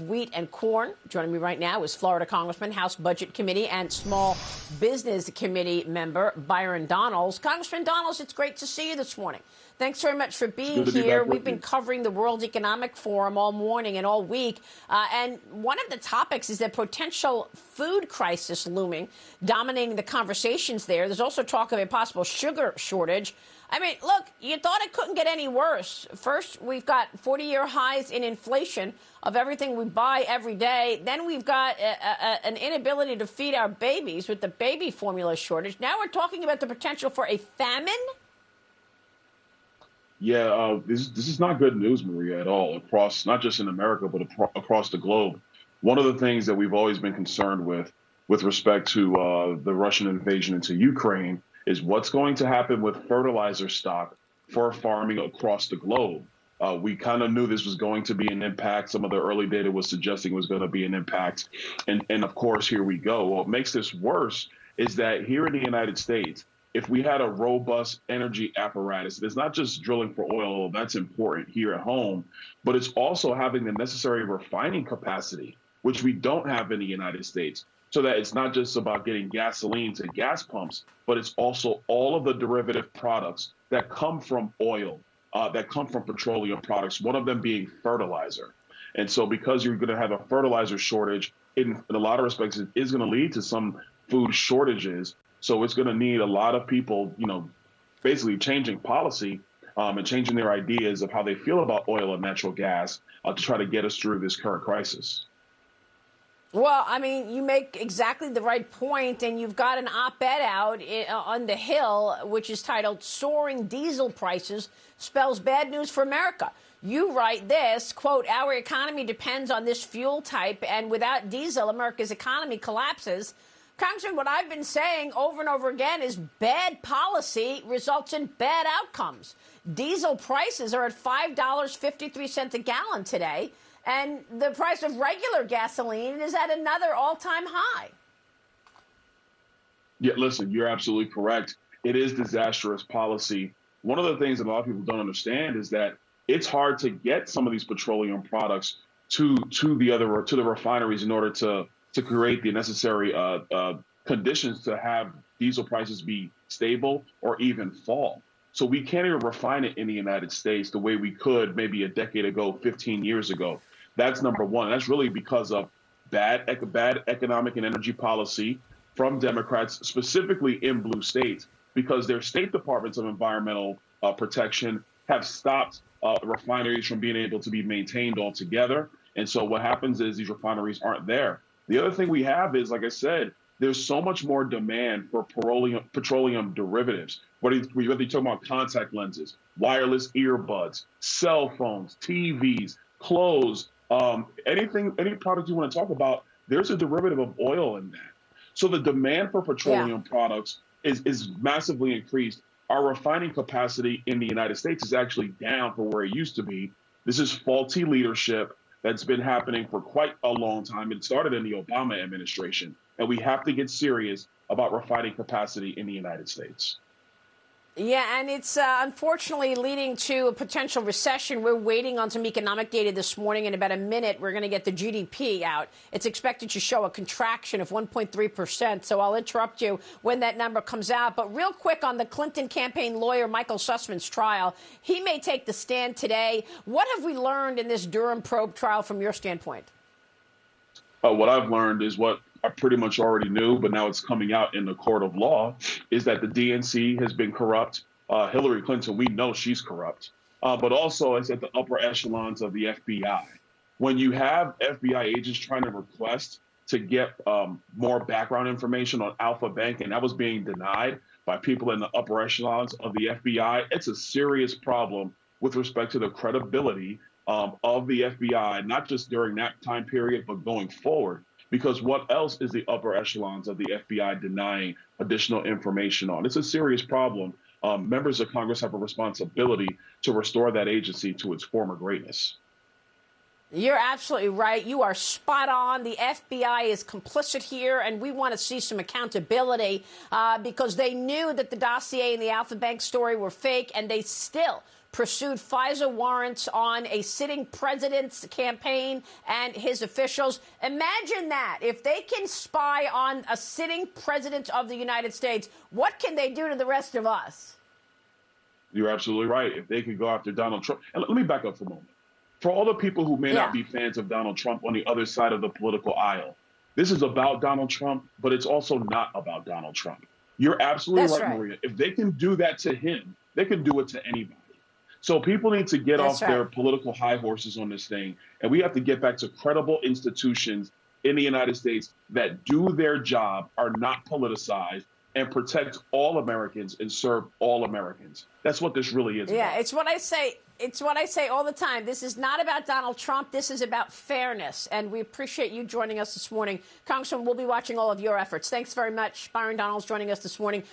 wheat and corn. Joining me right now is Florida Congressman, House Budget Committee and Small Business Committee member Byron Donalds. Congressman Donalds, it's great to see you this morning. Thanks very much for being here. We've been covering the World Economic Forum all morning and all week. And one of the topics is the potential food crisis looming, dominating the conversations there. There's also talk of a possible sugar shortage. I mean, look, you thought it couldn't get any worse. First, we've got 40-year highs in inflation of everything we buy every day. Then we've got an inability to feed our babies with the baby formula shortage. Now we're talking about the potential for a famine. Yeah, this is not good news, Maria, at all, across, not just in America, but across the globe. One of the things that we've always been concerned with respect to the Russian invasion into Ukraine, is what's going to happen with fertilizer stock for farming across the globe. We kind of knew this was going to be an impact. Some of the early data was suggesting it was going to be an impact. And of course, here we go. What makes this worse is that here in the United States, if we had a robust energy apparatus, it's not just drilling for oil, that's important here at home, but it's also having the necessary refining capacity, which we don't have in the United States. So that it's not just about getting gasoline to gas pumps, but it's also all of the derivative products that come from oil, that come from petroleum products, one of them being fertilizer. And so because you're going to have a fertilizer shortage, in a lot of respects, it is going to lead to some food shortages. So it's going to need a lot of people, basically changing policy and changing their ideas of how they feel about oil and natural gas to try to get us through this current crisis. Well, I mean, you make exactly the right point, and you've got an op-ed out on the Hill, which is titled "Soaring Diesel Prices Spells Bad News for America." You write this, quote, "Our economy depends on this fuel type, and without diesel, America's economy collapses." Congressman, what I've been saying over and over again is bad policy results in bad outcomes. Diesel prices are at $5.53 a gallon today, and the price of regular gasoline is at another all-time high. Yeah, listen, you're absolutely correct. It is disastrous policy. One of the things that a lot of people don't understand is that it's hard to get some of these petroleum products to the refineries in order to create the necessary conditions to have diesel prices be stable or even fall. So we can't even refine it in the United States the way we could maybe a decade ago, 15 years ago. That's number one. That's really because of bad economic and energy policy from Democrats, specifically in blue states, because their state departments of environmental protection have stopped refineries from being able to be maintained altogether. And so what happens is these refineries aren't there. The other thing we have is, like I said, there's so much more demand for petroleum derivatives. Whether you're talking about contact lenses, wireless earbuds, cell phones, TVs, clothes, any product you want to talk about, there's a derivative of oil in that. So the demand for petroleum products is massively increased. Our refining capacity in the United States is actually down from where it used to be. This is faulty leadership that's been happening for quite a long time. It started in the Obama administration, and we have to get serious about refining capacity in the United States. Yeah, and it's unfortunately leading to a potential recession. We're waiting on some economic data this morning. In about a minute, we're going to get the GDP out. It's expected to show a contraction of 1.3%. So I'll interrupt you when that number comes out. But real quick on the Clinton campaign lawyer Michael Sussmann's trial, he may take the stand today. What have we learned in this Durham probe trial from your standpoint? What I've learned is what I pretty much already knew, but now it's coming out in the court of law, is that the DNC has been corrupt. Hillary Clinton, we know she's corrupt, but also it's at the upper echelons of the FBI. When you have FBI agents trying to request to get more background information on Alpha Bank, and that was being denied by people in the upper echelons of the FBI, it's a serious problem with respect to the credibility of the FBI, not just during that time period, but going forward. Because what else is the upper echelons of the FBI denying additional information on? It's a serious problem. Members of Congress have a responsibility to restore that agency to its former greatness. You're absolutely right. You are spot on. The FBI is complicit here, and we want to see some accountability because they knew that the dossier and the Alpha Bank story were fake, and they still pursued FISA warrants on a sitting president's campaign and his officials. Imagine that. If they can spy on a sitting president of the United States, what can they do to the rest of us? You're absolutely right. If they could go after Donald Trump. And let me back up for a moment. For all the people who may not be fans of Donald Trump on the other side of the political aisle, this is about Donald Trump, but it's also not about Donald Trump. You're absolutely right, Maria. If they can do that to him, they can do it to anybody. So people need to get off their political high horses on this thing. And we have to get back to credible institutions in the United States that do their job, are not politicized, and protect all Americans and serve all Americans. That's what this really is about. It's what I say. It's what I say all the time. This is not about Donald Trump. This is about fairness. And we appreciate you joining us this morning. Congressman, we'll be watching all of your efforts. Thanks very much. Byron Donalds joining us this morning.